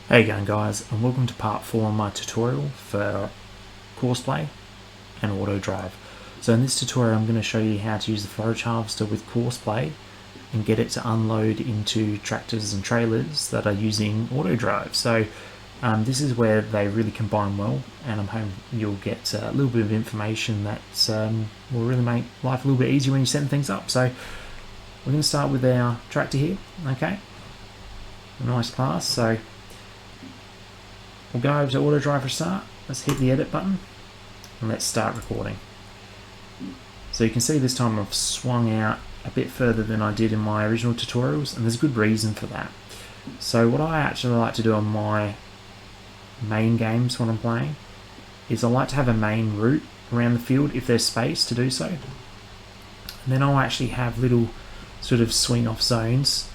How you going, guys, and welcome to part 4 of my tutorial for Courseplay and Autodrive. So in this tutorial I'm going to show you how to use the Forage harvester with Courseplay and get it to unload into tractors and trailers that are using Autodrive. So this is where they really combine well, and I'm hoping you'll get a little bit of information that will really make life a little bit easier when you set things up. So we're going to start with our tractor here, okay? A nice class. So we'll go over to Autodrive Restart, let's hit the edit button, and let's start recording. So you can see this time I've swung out a bit further than I did in my original tutorials, and there's a good reason for that. So what I actually like to do on my main games when I'm playing is I like to have a main route around the field if there's space to do so. And then I'll actually have little sort of swing off zones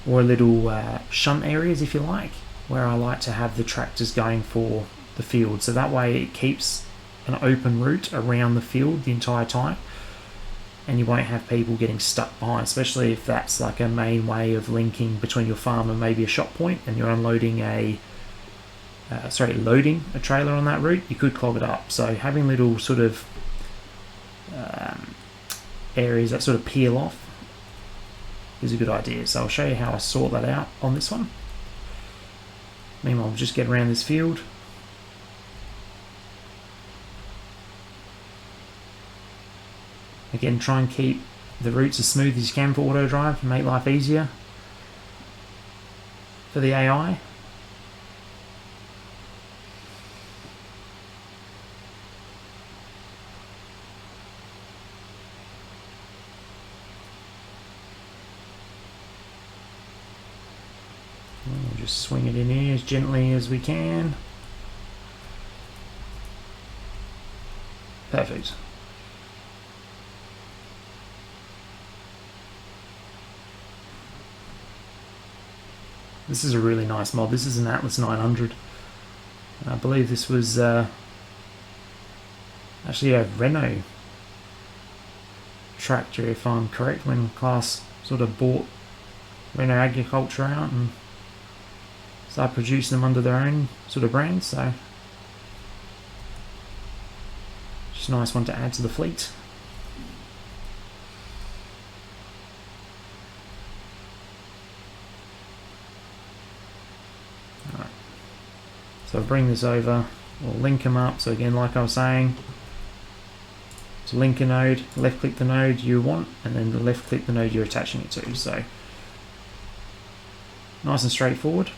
or little shunt areas, if you like, where I like to have the tractors going for the field, so that way it keeps an open route around the field the entire time, and you won't have people getting stuck behind, especially if that's like a main way of linking between your farm and maybe a shop point, and you're unloading loading a trailer on that route. You could clog it up. So having little sort of areas that sort of peel off is a good idea. So I'll show you how I sort that out on this one. Meanwhile, we'll just get around this field. Again, try and keep the routes as smooth as you can for Autodrive and make life easier for the AI. We'll just swing it in here as gently as we can. Perfect. This is a really nice mod. This is an Atlas 900. I believe this was actually a Renault tractor, if I'm correct, when Class sort of bought Renault Agriculture out and started producing them under their own sort of brand. So just a nice one to add to the fleet. Alright, so I'll bring this over, we'll link them up. So again, like I was saying, to link a node, left click the node you want, and then left click the node you're attaching it to. So nice and straightforward.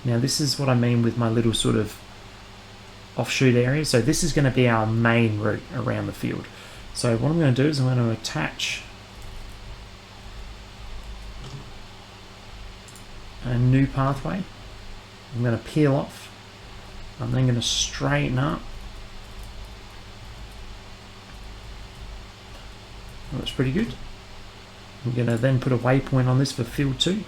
Now this is what I mean with my little sort of offshoot areas. So this is going to be our main route around the field. So what I'm going to do is I'm going to attach a new pathway. I'm going to peel off. I'm then going to straighten up. That looks pretty good. I'm going to then put a waypoint on this for field 2.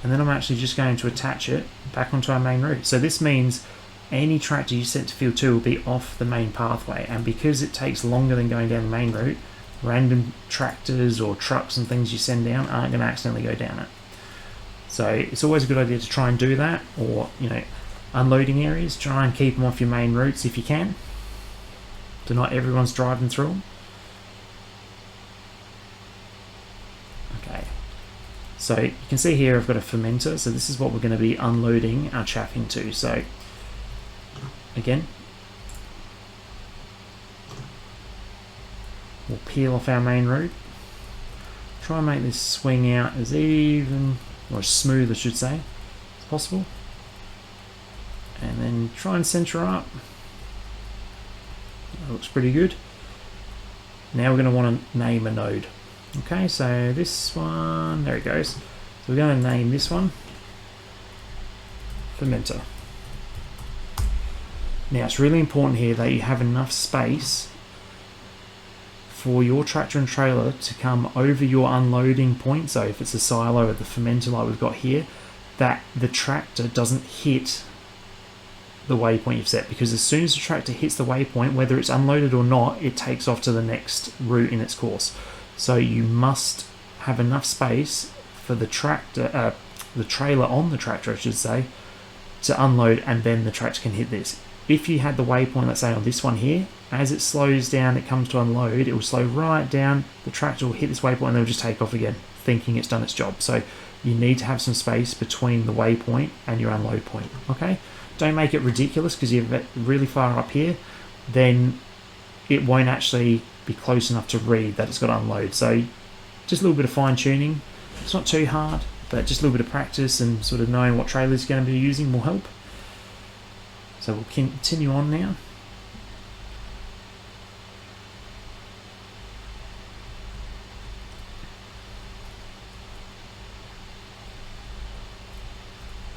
And then I'm actually just going to attach it back onto our main route. So this means any tractor you set to field 2 will be off the main pathway, and because it takes longer than going down the main route, random tractors or trucks and things you send down aren't going to accidentally go down it. So it's always a good idea to try and do that, or unloading areas, try and keep them off your main routes if you can, so not everyone's driving through them. Okay. So you can see here I've got a fermenter, so this is what we're going to be unloading our chaff into. So again, we'll peel off our main route, try and make this swing out as even, or as smooth I should say, as possible, and then try and center up. That looks pretty good. Now we're going to want to name a node. Okay, so this one, there it goes. So we're going to name this one Fermenter. Now it's really important here that you have enough space for your tractor and trailer to come over your unloading point. So if it's a silo or the fermenter like we've got here, that the tractor doesn't hit the waypoint you've set, because as soon as the tractor hits the waypoint, whether it's unloaded or not, it takes off to the next route in its course. So you must have enough space for the tractor, the trailer on the tractor, I should say, to unload, and then the tractor can hit this. If you had the waypoint, let's say on this one here, as it slows down, it comes to unload, it will slow right down, the tractor will hit this waypoint and then it'll just take off again, thinking it's done its job. So you need to have some space between the waypoint and your unload point, okay? Don't make it ridiculous, because you're really far up here, then it won't actually be close enough to read that it's got to unload. So just a little bit of fine tuning. It's not too hard, but just a little bit of practice and sort of knowing what trailers you're going to be using will help. So we'll continue on now.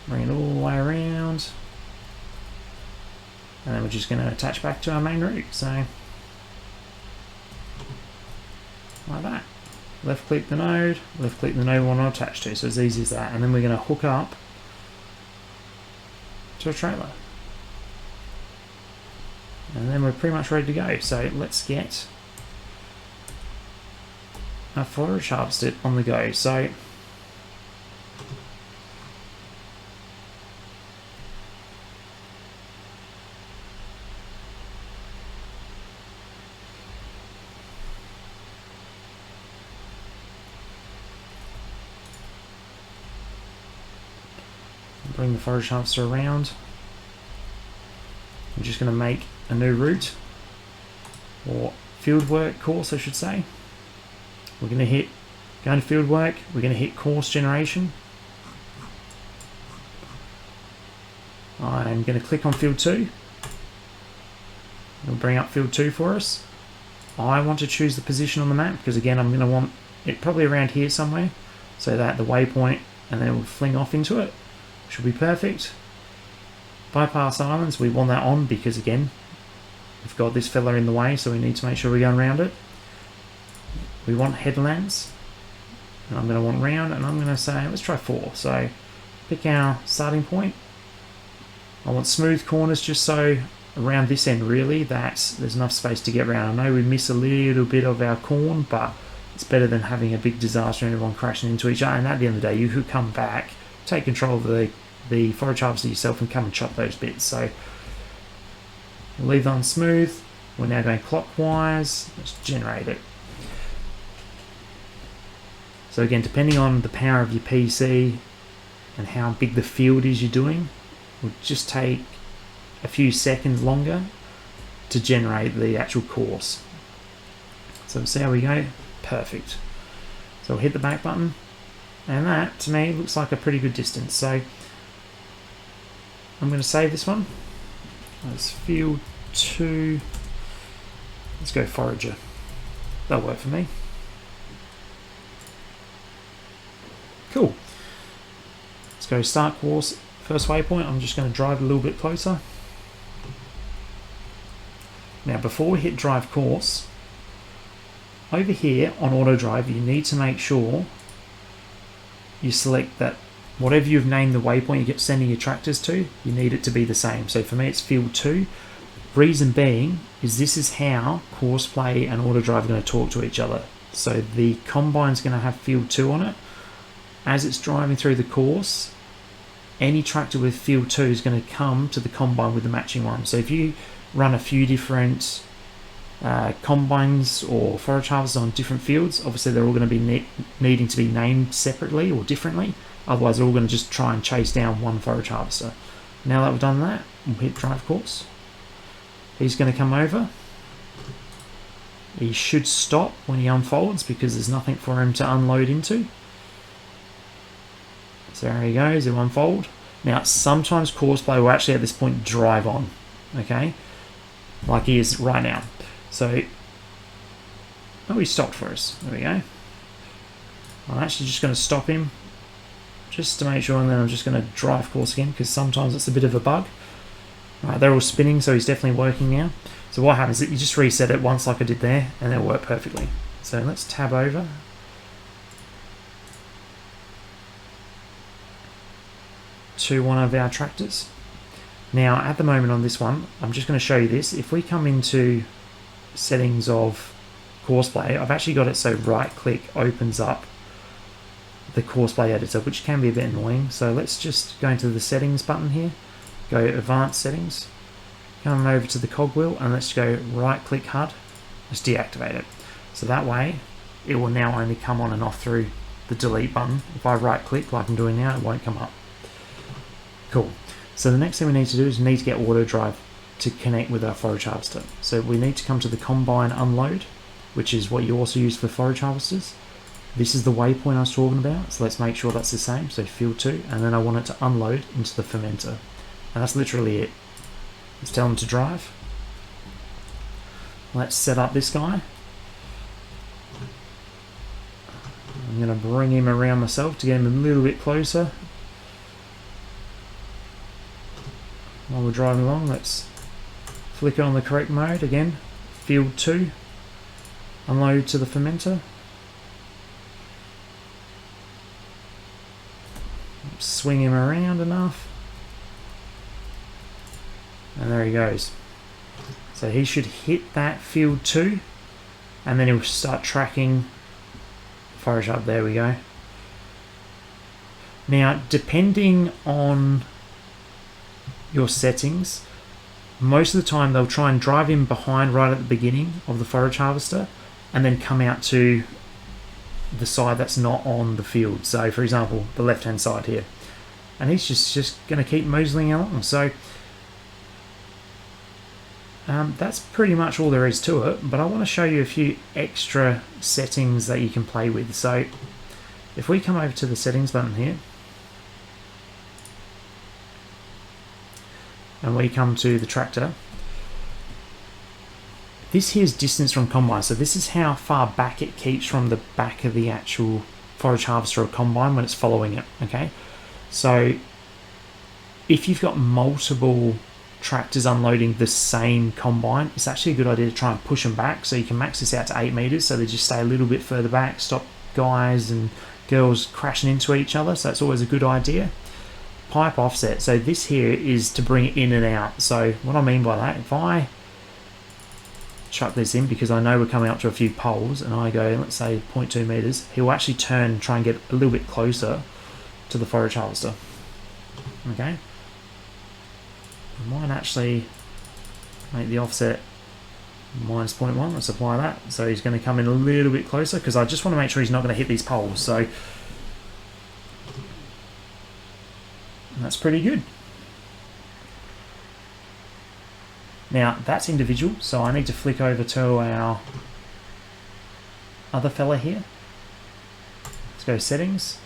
Bring it all the way around. And then we're just going to attach back to our main route. So, like that. Left click the node we want to attach to. So it's easy as that. And then we're going to hook up to a trailer. And then we're pretty much ready to go. So let's get our forage harvested on the go. So bring the forage harvester around. I'm just going to make a new route, or fieldwork course I should say. We're going to hit, go into fieldwork, we're going to hit course generation. I'm going to click on field 2. It'll bring up field 2 for us. I want to choose the position on the map, because again I'm going to want it probably around here somewhere, so that the waypoint, and then we'll fling off into it. Should be perfect. Bypass islands, we want that on because again we've got this fella in the way, so we need to make sure we're going around it. We want headlands, and I'm going to want round, and I'm going to say let's try 4. So pick our starting point. I want smooth corners, just so around this end really that there's enough space to get around. I know we miss a little bit of our corn, but it's better than having a big disaster and everyone crashing into each other. And at the end of the day, you could come back, take control of the forage harvester yourself and come and chop those bits. So we'll leave on smooth. We're now going clockwise. Let's generate it. So again, depending on the power of your PC and how big the field is you're doing, will just take a few seconds longer to generate the actual course. So see how we go. Perfect. So we'll hit the back button, and that to me looks like a pretty good distance. So I'm going to save this one. Let's field 2. Let's go forager. That'll work for me. Cool. Let's go start course. First waypoint, I'm just going to drive a little bit closer. Now before we hit drive course, over here on Autodrive you need to make sure you select that whatever you've named the waypoint you get sending your tractors to, you need it to be the same. So for me it's field 2. Reason being is this is how Courseplay and Autodrive are going to talk to each other. So the combine's going to have field 2 on it. As it's driving through the course, any tractor with field 2 is going to come to the combine with the matching one. So if you run a few different combines or forage harvesters on different fields, obviously they're all going to be needing to be named separately or differently. Otherwise they're all going to just try and chase down one forage harvester. Now that we've done that, we'll hit drive course. He's going to come over. He should stop when he unfolds because there's nothing for him to unload into. So there he goes, he'll unfold. Now sometimes Courseplay will actually at this point drive on, okay? Like he is right now. So, oh, he stopped for us. There we go. I'm actually just going to stop him just to make sure, and then I'm just going to drive course again because sometimes it's a bit of a bug. Right, they're all spinning, so he's definitely working now. So what happens is that you just reset it once like I did there, and it'll work perfectly. So let's tab over. To one of our tractors. Now at the moment on this one, I'm just going to show you this. If we come into settings of Courseplay, I've actually got it so right click opens up the Courseplay editor, which can be a bit annoying. So let's just go into the settings button here, go advanced settings, come over to the cogwheel, and let's go right click HUD, let's deactivate it. So that way it will now only come on and off through the delete button. If I right click like I'm doing now, it won't come up. Cool. So the next thing we need to do is we need to get Autodrive to connect with our forage harvester. So we need to come to the combine unload, which is what you also use for forage harvesters. This is the waypoint I was talking about, so let's make sure that's the same. So field 2, and then I want it to unload into the fermenter. And that's literally it. Let's tell them to drive. Let's set up this guy. I'm going to bring him around myself to get him a little bit closer. While we're driving along, let's flicker on the correct mode again. Field 2, unload to the fermenter. Swing him around enough. And there he goes. So he should hit that field 2, and then he'll start tracking forage up. There we go. Now, depending on your settings, most of the time they'll try and drive him behind right at the beginning of the forage harvester and then come out to the side that's not on the field. So for example, the left hand side here, and he's just going to keep moseling along. So that's pretty much all there is to it, but I want to show you a few extra settings that you can play with. So if we come over to the settings button here, and we come to the tractor, this here is distance from combine. So this is how far back it keeps from the back of the actual forage harvester or combine when it's following it, okay? So if you've got multiple tractors unloading the same combine, it's actually a good idea to try and push them back, so you can max this out to 8 meters, so they just stay a little bit further back, stop guys and girls crashing into each other. So that's always a good idea. Pipe offset, so this here is to bring it in and out. So what I mean by that, if I chuck this in, because I know we're coming up to a few poles, and I go, let's say 0.2 meters, he will actually turn and try and get a little bit closer to the forage harvester. Okay, I might actually make the offset minus 0.1. Let's apply that. So he's going to come in a little bit closer, because I just want to make sure he's not going to hit these poles. So that's pretty good. Now that's individual, so I need to flick over to our other fella here. Let's go settings,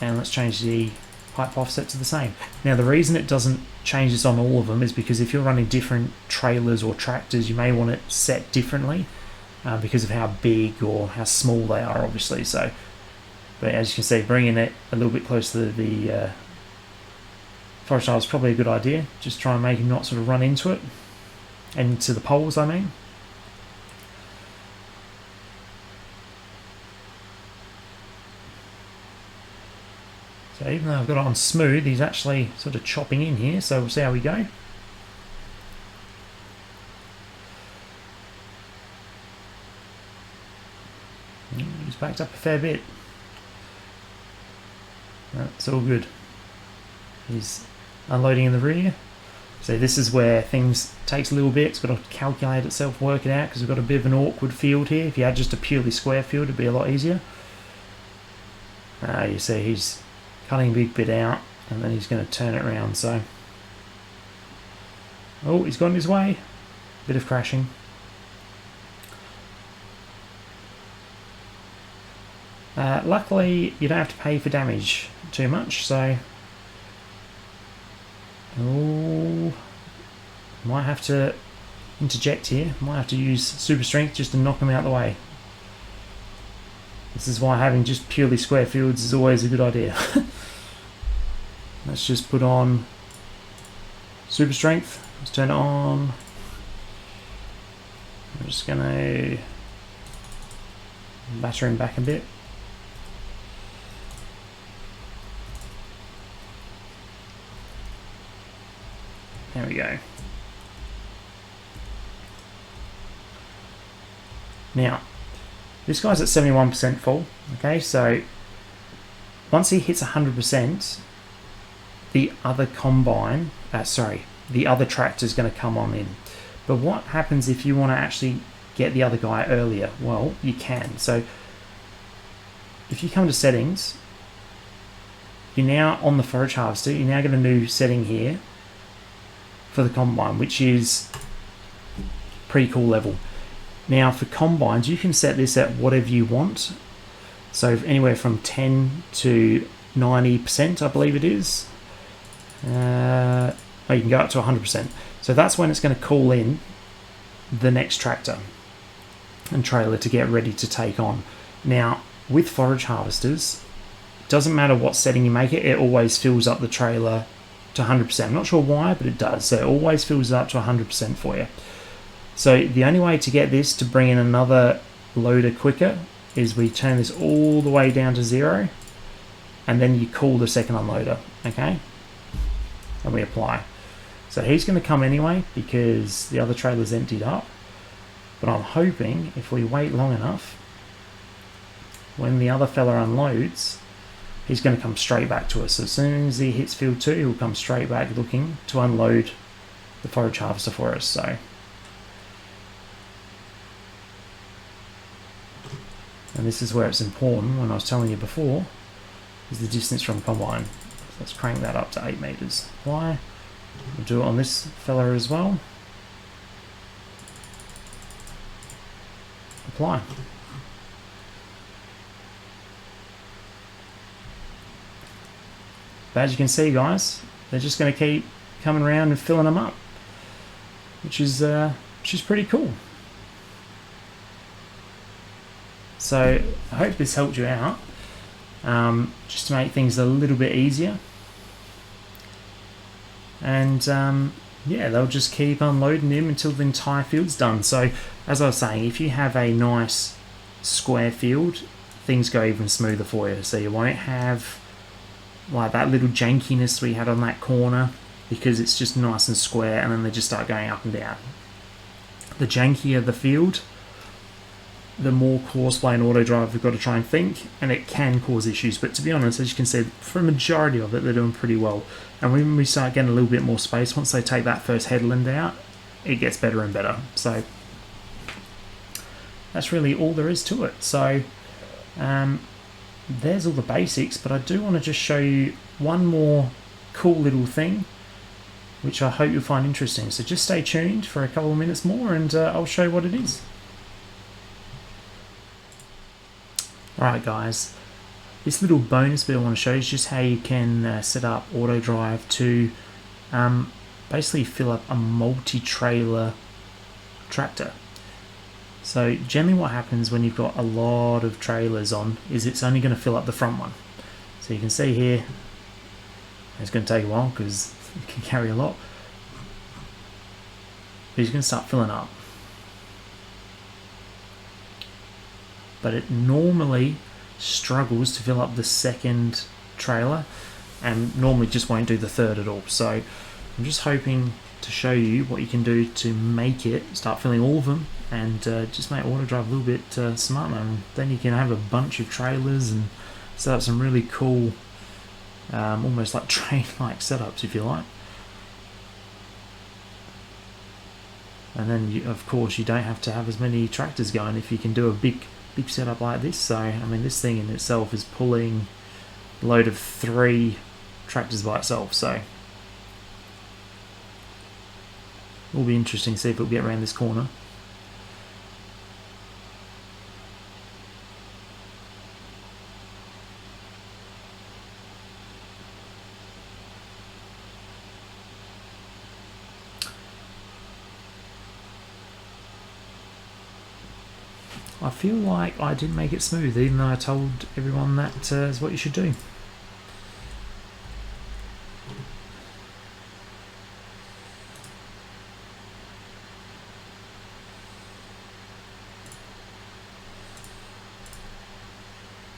and let's change the pipe offset to the same. Now the reason it doesn't change this on all of them is because if you're running different trailers or tractors, you may want it set differently because of how big or how small they are, obviously. So, but as you can see, bringing it a little bit closer to the forage harvester is probably a good idea. Just try and make him not sort of run into it, and to the poles, I mean. So even though I've got it on smooth, he's actually sort of chopping in here, so we'll see how we go. He's backed up a fair bit. That's all good. He's unloading in the rear. So this is where things takes a little bit. It's got to calculate itself, work it out, because we've got a bit of an awkward field here. If you had just a purely square field, it'd be a lot easier. You see he's cutting a big bit out, and then he's going to turn it around. So, oh, he's gone his way. Bit of crashing. Luckily, you don't have to pay for damage too much, so oh, might have to interject here. Might have to use super strength just to knock him out of the way. This is why having just purely square fields is always a good idea. Let's just put on super strength. Let's turn it on. I'm just going to batter him back a bit. There we go. Now, this guy's at 71% full. Okay, so once he hits 100%, the other the other tractor is going to come on in. But what happens if you want to actually get the other guy earlier? Well, you can. So if you come to settings, you're now on the forage harvester. You're now got a new setting here for the combine, which is pretty cool level. Now for combines, you can set this at whatever you want. So anywhere from 10 to 90%, I believe it is. You can go up to 100%. So that's when it's going to call in the next tractor and trailer to get ready to take on. Now, with forage harvesters, it doesn't matter what setting you make it, it always fills up the trailer to 100%. I'm not sure why, but it does. So it always fills up to 100% for you. So the only way to get this to bring in another loader quicker is we turn this all the way down to 0, and then you call the second unloader, okay? And we apply. So he's going to come anyway because the other trailer's emptied up. But I'm hoping if we wait long enough, when the other fella unloads, he's going to come straight back to us. So as soon as he hits field 2, he'll come straight back looking to unload the forage harvester for us. So, and this is where it's important, when I was telling you before, is the distance from combine. Let's crank that up to 8 meters. Why? We'll do it on this fella as well. Apply. But as you can see, guys, they're just going to keep coming around and filling them up, which is pretty cool. So I hope this helped you out, just to make things a little bit easier. And yeah, they'll just keep unloading them until the entire field's done. So as I was saying, if you have a nice square field, things go even smoother for you. So you won't have like that little jankiness we had on that corner, because it's just nice and square, and then they just start going up and down. The jankier the field, the more Courseplay and Autodrive we've got to try and think, and it can cause issues. But to be honest, as you can see, for a majority of it, they're doing pretty well. And when we start getting a little bit more space, once they take that first headland out, it gets better and better. So that's really all there is to it. So there's all the basics, but I do want to just show you one more cool little thing, which I hope you'll find interesting. So just stay tuned for a couple of minutes more, and I'll show you what it is. Alright guys, this little bonus bit I want to show you is just how you can set up Autodrive to basically fill up a multi-trailer tractor. So generally what happens when you've got a lot of trailers on is it's only going to fill up the front one. So you can see here, it's going to take a while because it can carry a lot, but it's going to start filling up. But it normally struggles to fill up the second trailer, and normally just won't do the third at all. So I'm just hoping to show you what you can do to make it start filling all of them, and just make Autodrive a little bit smarter, and then you can have a bunch of trailers and set up some really cool almost like train-like setups if you like. And then you, of course you don't have to have as many tractors going if you can do a big setup like this. So I mean, this thing in itself is pulling a load of 3 tractors by itself, so it will be interesting to see if it'll get around this corner. I feel like I didn't make it smooth, even though I told everyone that is what you should do.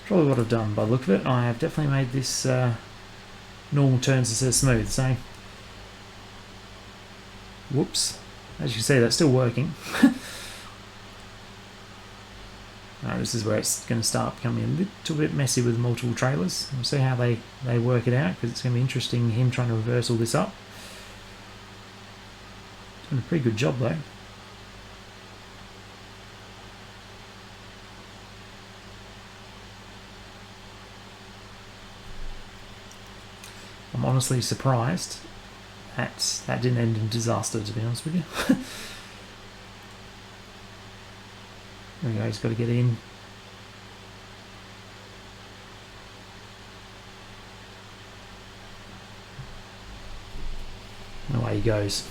Probably what I've done by the look of it. I have definitely made this normal turns instead of smooth, so whoops. As you can see, that's still working. Now this is where it's going to start becoming a little bit messy with multiple trailers. We'll see how they work it out, because it's going to be interesting him trying to reverse all this up. Doing a pretty good job though. I'm honestly surprised that didn't end in disaster, to be honest with you. There we go, he's got to get in. And away he goes.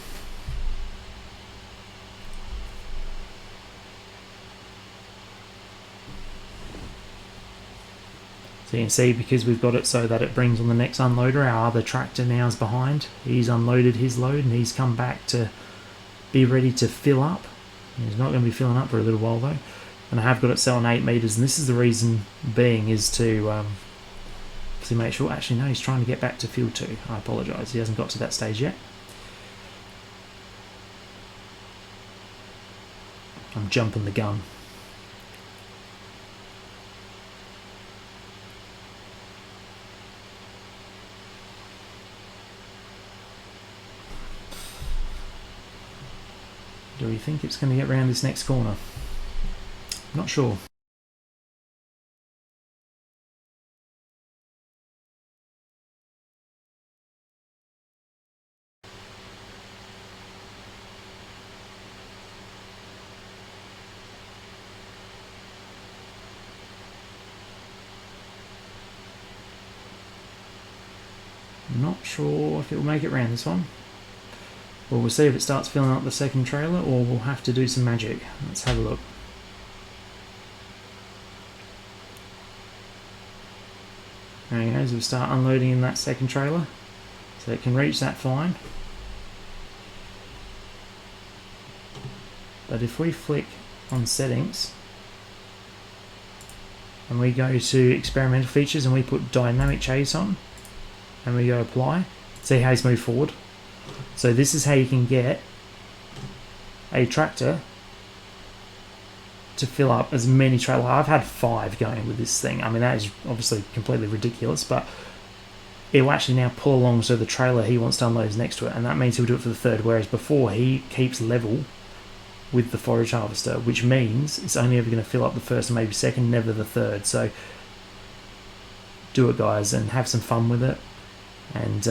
So you can see, because we've got it so that it brings on the next unloader, our other tractor now is behind. He's unloaded his load and he's come back to be ready to fill up. He's not going to be filling up for a little while though. And I have got it set on 8 meters, and this is the reason being is to make sure. Actually, no, he's trying to get back to field 2. I apologise, he hasn't got to that stage yet. I'm jumping the gun. Do we think it's going to get around this next corner? Not sure. Not sure if it will make it round this one. Well, we'll see if it starts filling up the second trailer, or we'll have to do some magic. Let's have a look. There he goes, we'll start unloading in that second trailer. So it can reach that fine. But if we flick on settings, and we go to experimental features and we put dynamic chase on, and we go apply, see how he's moved forward. So this is how you can get a tractor to fill up as many trailers. I've had 5 going with this thing. I mean, that is obviously completely ridiculous, but it will actually now pull along, so the trailer he wants to unload is next to it, and that means he'll do it for the third, whereas before he keeps level with the forage harvester, which means it's only ever going to fill up the first and maybe second, never the third. So do it, guys, and have some fun with it. And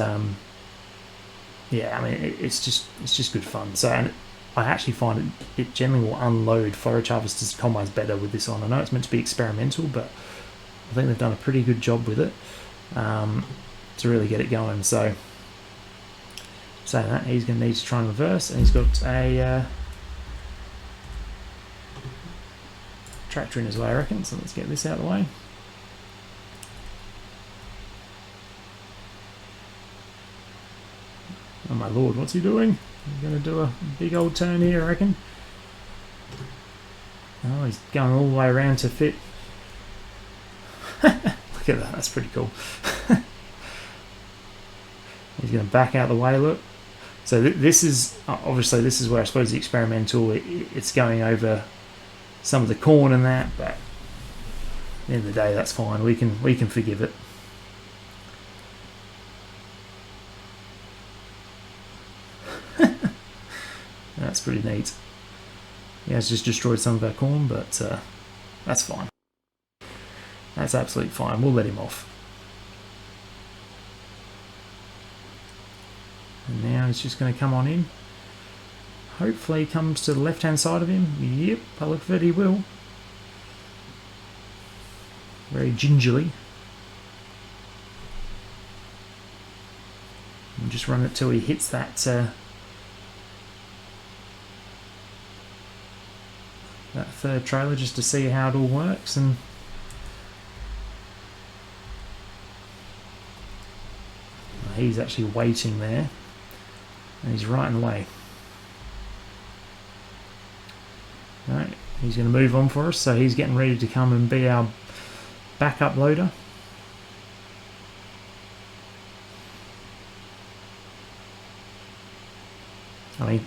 yeah, I mean, it's just good fun. So, and I actually find it generally will unload forage harvesters combines better with this on. I know it's meant to be experimental, but I think they've done a pretty good job with it to really get it going. So saying that, he's going to need to try and reverse, and he's got a tractor in his way, I reckon. So let's get this out of the way. Oh my lord, what's he doing? He's going to do a big old turn here, I reckon. Oh, he's going all the way around to fit. Look at that, that's pretty cool. He's going to back out the way, look. So this is, obviously this is where I suppose the experimental, it's going over some of the corn and that, but at the end of the day, that's fine. We can forgive it. That's pretty neat. He has just destroyed some of our corn, but that's fine. That's absolutely fine. We'll let him off. And now he's just going to come on in. Hopefully he comes to the left-hand side of him. Yep, I look for it, he will. Very gingerly. And just run it till he hits that that third trailer, just to see how it all works. And he's actually waiting there, and he's right in the way. Alright, he's going to move on for us, so he's getting ready to come and be our backup loader. I mean,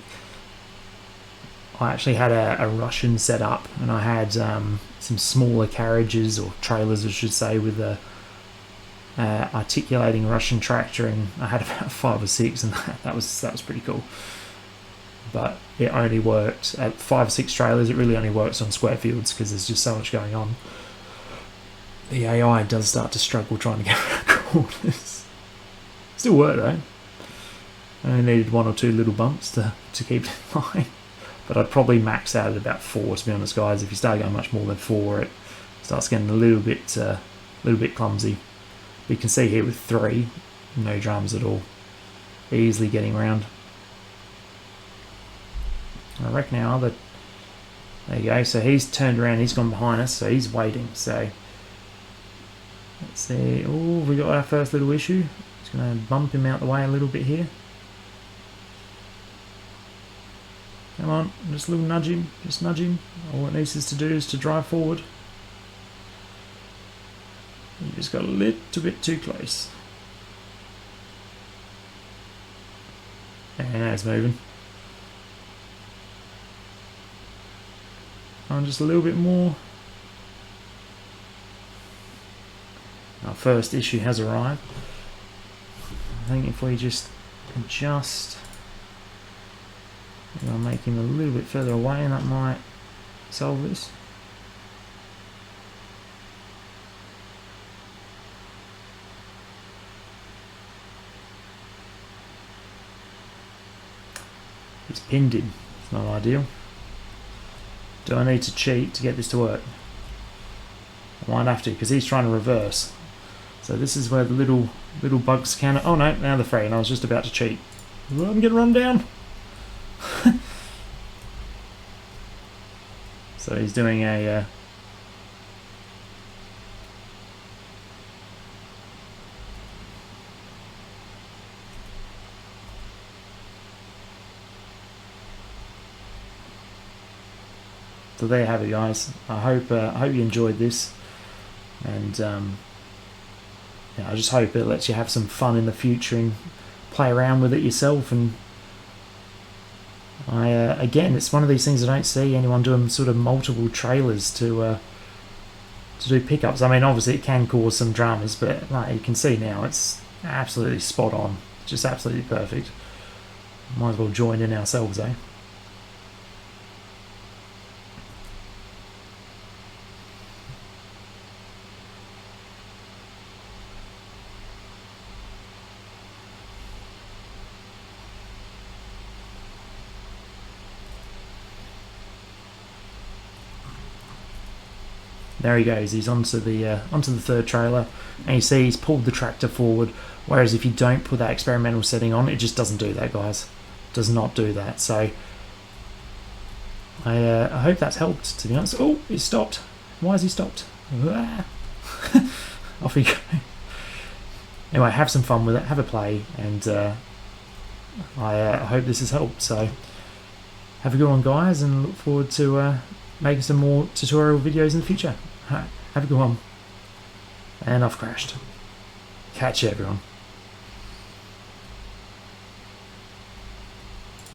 I actually had a Russian set up, and I had some smaller carriages, or trailers I should say, with a articulating Russian tractor, and I had about 5 or 6, and that was pretty cool. But it only worked at 5 or 6 trailers. It really only works on square fields because there's just so much going on. The AI does start to struggle trying to get around corners. Still work though. I only needed 1 or 2 little bumps to keep it in line. But I'd probably max out at about 4, to be honest, guys. If you start going much more than 4, it starts getting a little bit clumsy. But you can see here with 3, no drums at all, easily getting around. I reckon our other, there you go. So he's turned around, he's gone behind us, so he's waiting. So let's see. Oh, we got our first little issue. Just going to bump him out the way a little bit here. Come on, just a little nudge him, just nudge him. All it needs us to do is to drive forward. You just got a little bit too close. And now it's moving. On just a little bit more. Our first issue has arrived. I think if we just adjust, I'll make him a little bit further away, and that might solve this. It's pinned him. It's not ideal. Do I need to cheat to get this to work? I might have to, because he's trying to reverse. So this is where the little bugs can. Oh no, now they're free, and I was just about to cheat. I'm getting run down. So he's doing a so there you have it, guys. I hope you enjoyed this, and yeah, I just hope it lets you have some fun in the future and play around with it yourself. And again, it's one of these things I don't see anyone doing sort of multiple trailers to do pickups. I mean, obviously it can cause some dramas, but like you can see now, it's absolutely spot on, just absolutely perfect. Might as well join in ourselves, eh? There he goes. He's onto the third trailer, and you see he's pulled the tractor forward. Whereas if you don't put that experimental setting on, it just doesn't do that, guys. It does not do that. So I hope that's helped, to be honest. Oh, he stopped. Why has he stopped? Off he goes. Anyway, have some fun with it. Have a play, and I hope this has helped. So have a good one, guys, and look forward to making some more tutorial videos in the future. Have a good one. And I've crashed. Catch you, everyone.